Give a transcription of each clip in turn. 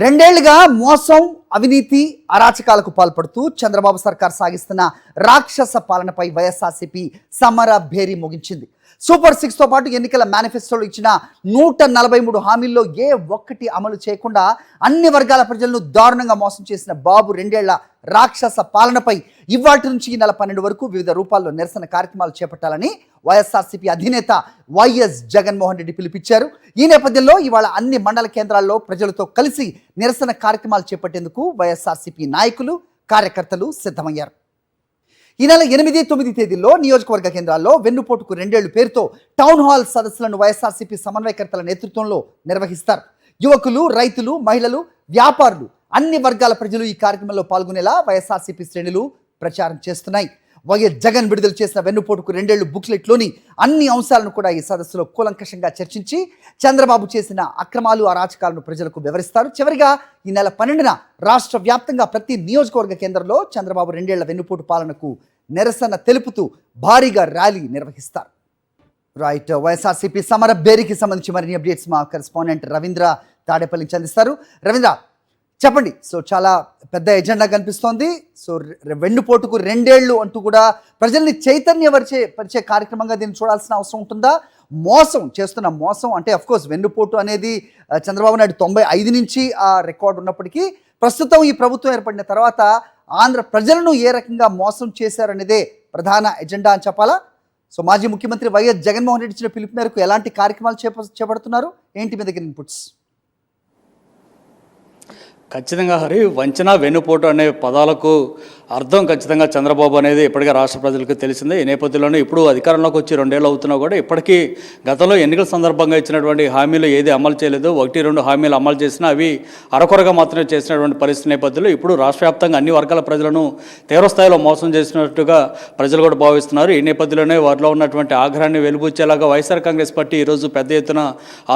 రెండేళ్లుగా మోసం, అవినీతి, అరాచకాలకు పాల్పడుతూ చంద్రబాబు సర్కార్ సాగిస్తున్న రాక్షస పాలనపై వైఎస్ఆర్సీపీ సమర భేరీ ముగించింది. సూపర్ 6తో పాటు ఎన్నికల మేనిఫెస్టోలో ఇచ్చిన 143 హామీల్లో ఏ ఒక్కటి అమలు చేయకుండా అన్ని వర్గాల ప్రజలను దారుణంగా మోసం చేసిన బాబు రెండేళ్ల రాక్షస పాలనపై ఇవాటి నుంచి ఈ నెల 12 వరకు వివిధ రూపాల్లో నిరసన కార్యక్రమాలు చేపట్టాలని వైఎస్ఆర్సీపీ అధినేత వైఎస్ జగన్మోహన్ రెడ్డి పిలుపిచ్చారు. ఈ నేపథ్యంలో ఇవాళ అన్ని మండల కేంద్రాల్లో ప్రజలతో కలిసి నిరసన కార్యక్రమాలు చేపట్టేందుకు వైఎస్ఆర్సీపీ నాయకులు, కార్యకర్తలు సిద్ధమయ్యారు. ఈ నెల 8, 9 తేదీల్లో నియోజకవర్గ కేంద్రాల్లో వెన్నుపోటుకు 2 ఏళ్లు పేరుతో టౌన్ హాల్ సదస్సులను వైఎస్ఆర్సీపీ సమన్వయకర్తల నేతృత్వంలో నిర్వహిస్తారు. యువకులు, రైతులు, మహిళలు, వ్యాపారులు, అన్ని వర్గాల ప్రజలు ఈ కార్యక్రమంలో పాల్గొనేలా వైఎస్ఆర్సీపీ శ్రేణులు ప్రచారం చేస్తున్నాయి. వైఎస్ జగన్ విడుదల చేసిన వెన్నుపోటుకు 2 ఏళ్లు బుక్లెట్లోని అన్ని అంశాలను కూడా ఈ సదస్సులో కూలంకషంగా చర్చించి చంద్రబాబు చేసిన అక్రమాలు, అరాచకాలను ప్రజలకు వివరిస్తారు. చివరిగా ఈ నెల 12న రాష్ట్ర వ్యాప్తంగా ప్రతి నియోజకవర్గ కేంద్రంలో చంద్రబాబు 2 ఏళ్ల వెన్నుపోటు పాలనకు నిరసన తెలుపుతూ భారీగా ర్యాలీ నిర్వహిస్తారు. రైట్, వైఎస్ఆర్సీపీ సమర బేరీకి సంబంధించి మరిన్ని అప్డేట్స్ మా కరెస్పాండెంట్ రవీంద్ర తాడేపల్లి నుంచి అందిస్తారు. రవీంద్ర, చెప్పండి. సో చాలా పెద్ద ఎజెండా కనిపిస్తోంది. సో వెన్నుపోటుకు 2 ఏళ్లు అంటూ కూడా ప్రజల్ని పరిచే కార్యక్రమంగా దీన్ని చూడాల్సిన అవసరం ఉంటుందా? చేస్తున్న మోసం అంటే అఫ్కోర్స్ వెన్నుపోటు అనేది చంద్రబాబు నాయుడు 95 నుంచి ఆ రికార్డు ఉన్నప్పటికీ ప్రస్తుతం ఈ ప్రభుత్వం ఏర్పడిన తర్వాత ఆంధ్ర ప్రజలను ఏ రకంగా మోసం చేశారనేదే ప్రధాన ఎజెండా అని చెప్పాలా? సో మాజీ ముఖ్యమంత్రి వైఎస్ జగన్మోహన్ రెడ్డి ఇచ్చిన పిలుపు మేరకు ఎలాంటి కార్యక్రమాలు చేపడుతున్నారు? ఏంటి మీ దగ్గర ఇన్పుట్స్? ఖచ్చితంగా హరి, వంచన, వెన్నుపోటు అనే పదాలకు అర్థం ఖచ్చితంగా చంద్రబాబు అనేది ఇప్పటికే రాష్ట్ర ప్రజలకు తెలిసిందే. ఈ నేపథ్యంలోనే ఇప్పుడు అధికారంలోకి వచ్చి 2 ఏళ్ళు అవుతున్నా కూడా ఇప్పటికీ గతంలో ఎన్నికల సందర్భంగా ఇచ్చినటువంటి హామీలు ఏది అమలు చేయలేదు. 1-2 హామీలు అమలు చేసినా అవి అరకొరగా మాత్రమే చేసినటువంటి పరిస్థితి నేపథ్యంలో ఇప్పుడు రాష్ట్ర వ్యాప్తంగా అన్ని వర్గాల ప్రజలను తీవ్రస్థాయిలో మోసం చేసినట్టుగా ప్రజలు కూడా భావిస్తున్నారు. ఈ నేపథ్యంలోనే వారిలో ఉన్నటువంటి ఆగ్రహాన్ని వెలుబుచ్చేలాగా వైఎస్ఆర్ కాంగ్రెస్ పార్టీ ఈరోజు పెద్ద ఎత్తున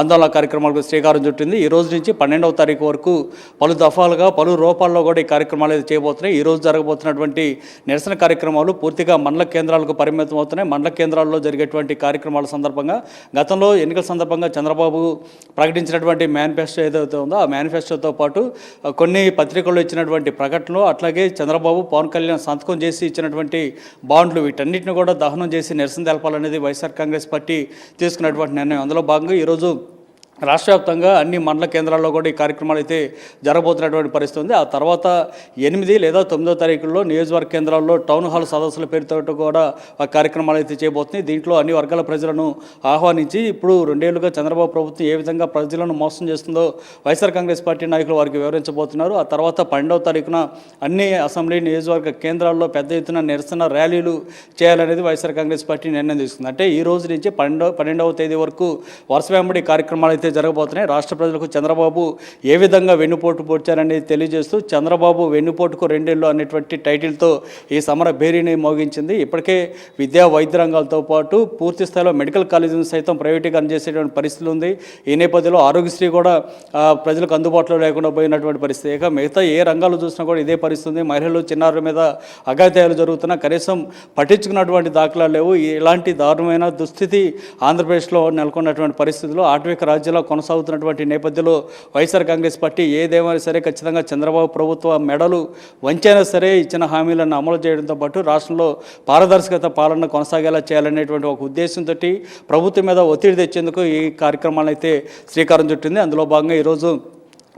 ఆందోళన కార్యక్రమాలకు శ్రీకారం చుట్టింది. ఈ రోజు నుంచి 12వ తారీఖు వరకు పలు దఫాలుగా పలు రూపాల్లో కూడా ఈ కార్యక్రమాలు అయితే చేయబోతున్నాయి. ఈ రోజు జరగబోతున్నటువంటి నిరసన కార్యక్రమాలు పూర్తిగా మండల కేంద్రాలకు పరిమితం అవుతున్నాయి. మండల కేంద్రాల్లో జరిగేటువంటి కార్యక్రమాల సందర్భంగా గతంలో ఎన్నికల సందర్భంగా చంద్రబాబు ప్రకటించినటువంటి మేనిఫెస్టో ఏదైతే ఉందో ఆ మేనిఫెస్టోతో పాటు కొన్ని పత్రికల్లో ఇచ్చినటువంటి ప్రకటనలు, అట్లాగే చంద్రబాబు, పవన్ కళ్యాణ్ సంతకం చేసి ఇచ్చినటువంటి బాండ్లు, వీటన్నిటిని కూడా దహనం చేసి నిరసన తెలపాలనేది వైఎస్ఆర్ కాంగ్రెస్ పార్టీ తీసుకున్నటువంటి నిర్ణయం. అందులో భాగంగా ఈరోజు రాష్ట్ర వ్యాప్తంగా అన్ని మండల కేంద్రాల్లో కూడా ఈ కార్యక్రమాలు అయితే జరగబోతున్నటువంటి పరిస్థితి ఉంది. ఆ తర్వాత 8 లేదా 9వ తారీఖుల్లో నియోజకవర్గ కేంద్రాల్లో టౌన్ హాల్ సదస్సుల పేరుతో కూడా ఆ కార్యక్రమాలు అయితే చేయబోతున్నాయి. దీంట్లో అన్ని వర్గాల ప్రజలను ఆహ్వానించి ఇప్పుడు 2 ఏళ్లుగా చంద్రబాబు ప్రభుత్వం ఏ విధంగా ప్రజలను మోసం చేస్తుందో వైఎస్ఆర్ కాంగ్రెస్ పార్టీ నాయకులు వారికి వివరించబోతున్నారు. ఆ తర్వాత 12వ తారీఖున అన్ని అసెంబ్లీ నియోజకవర్గ కేంద్రాల్లో పెద్ద ఎత్తున నిరసన ర్యాలీలు చేయాలనేది వైఎస్ఆర్ కాంగ్రెస్ పార్టీ నిర్ణయం తీసుకుంది. అంటే ఈ రోజు నుంచి 12వ తేదీ వరకు వరుస వెంబడి కార్యక్రమాలు అయితే జరగబోతున్నాయి. రాష్ట్ర ప్రజలకు చంద్రబాబు ఏ విధంగా వెన్నుపోటు పొడిచారనేది తెలియజేస్తూ చంద్రబాబు వెన్నుపోటుకు 2 ఏళ్ళు అనేటువంటి టైటిల్తో ఈ సమర భేరీని మోగించింది. ఇప్పటికే విద్యా, వైద్య రంగాలతో పాటు పూర్తి స్థాయిలో మెడికల్ కాలేజీలను సైతం ప్రైవేటీకరణ చేసేటువంటి పరిస్థితి ఉంది. ఈ నేపథ్యంలో ఆరోగ్యశ్రీ కూడా ప్రజలకు అందుబాటులో లేకుండా పోయినటువంటి పరిస్థితి. ఇక మిగతా ఏ రంగాలు చూసినా కూడా ఇదే పరిస్థితి ఉంది. మహిళలు, చిన్నారుల మీద అఘాయిత్యాలు జరుగుతున్నా కనీసం పట్టించుకున్నటువంటి దాఖలాలు లేవు. ఇలాంటి దారుణమైన దుస్థితి ఆంధ్రప్రదేశ్లో నెలకొన్నటువంటి పరిస్థితుల్లో ఆటవిక రాజ్యాల్లో కొనసాగుతున్నటువంటి నేపథ్యంలో వైఎస్ఆర్ కాంగ్రెస్ పార్టీ ఏదేమైనా సరే ఖచ్చితంగా చంద్రబాబు ప్రభుత్వ మెడలు వంచైనా సరే ఇచ్చిన హామీలను అమలు చేయడంతో పాటు రాష్ట్రంలో పారదర్శకత పాలన కొనసాగేలా చేయాలనేటువంటి ఒక ఉద్దేశంతో ప్రభుత్వం మీద ఒత్తిడి తెచ్చేందుకు ఈ కార్యక్రమాలను అయితే శ్రీకారం చుట్టింది. అందులో భాగంగా ఈరోజు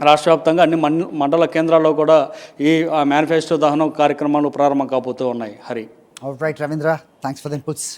రాష్ట్ర వ్యాప్తంగా అన్ని మండల కేంద్రాల్లో కూడా ఈ మేనిఫెస్టో దహనం కార్యక్రమాలు ప్రారంభం కాబోతూ ఉన్నాయి. Hari. Right Ravindra, thanks for the inputs.